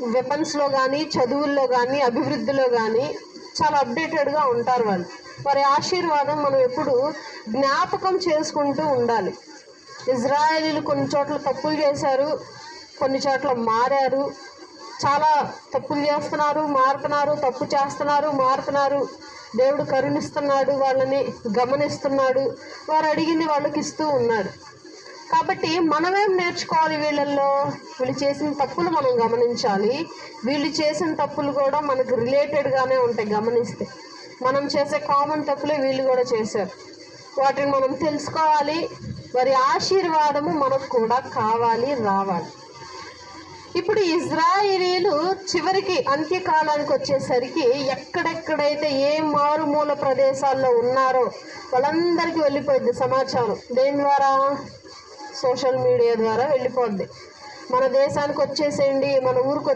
వెపన్స్లో కానీ, చదువుల్లో కానీ, అభివృద్ధిలో కానీ చాలా అప్డేటెడ్గా ఉంటారు వాళ్ళు. వారి ఆశీర్వాదం మనం ఎప్పుడు జ్ఞాపకం చేసుకుంటూ ఉండాలి. ఇజ్రాయేలీలు కొన్ని చోట్ల తప్పులు చేశారు, కొన్ని చోట్ల మారారు. చాలా తప్పులు చేస్తున్నారు, మారుతున్నారు, తప్పు చేస్తున్నారు, మారుతున్నారు. దేవుడు కరుణిస్తున్నాడు, వాళ్ళని గమనిస్తున్నాడు, వారు అడిగింది వాళ్ళకి ఇస్తూ ఉన్నాడు. కాబట్టి మనమేం నేర్చుకోవాలి? వీళ్ళు చేసిన తప్పులు మనం గమనించాలి. వీళ్ళు చేసిన తప్పులు కూడా మనకు రిలేటెడ్గానే ఉంటాయి. గమనిస్తే మనం చేసే కామన్ తప్పులే వీళ్ళు కూడా చేశారు. వాటిని మనం తెలుసుకోవాలి. వారి ఆశీర్వాదము మనకు కూడా కావాలి, రావాలి. ఇప్పుడు ఇజ్రాయేలీలు చివరికి అంత్యకాలానికి వచ్చేసరికి ఎక్కడెక్కడైతే ఏ మారుమూల ప్రదేశాల్లో ఉన్నారో వాళ్ళందరికీ వెళ్ళిపోద్ది సమాచారం. దేని ద్వారా? సోషల్ మీడియా ద్వారా వెళ్ళిపోద్ది. మన దేశానికి వచ్చేసేయండి, మన ఊరికి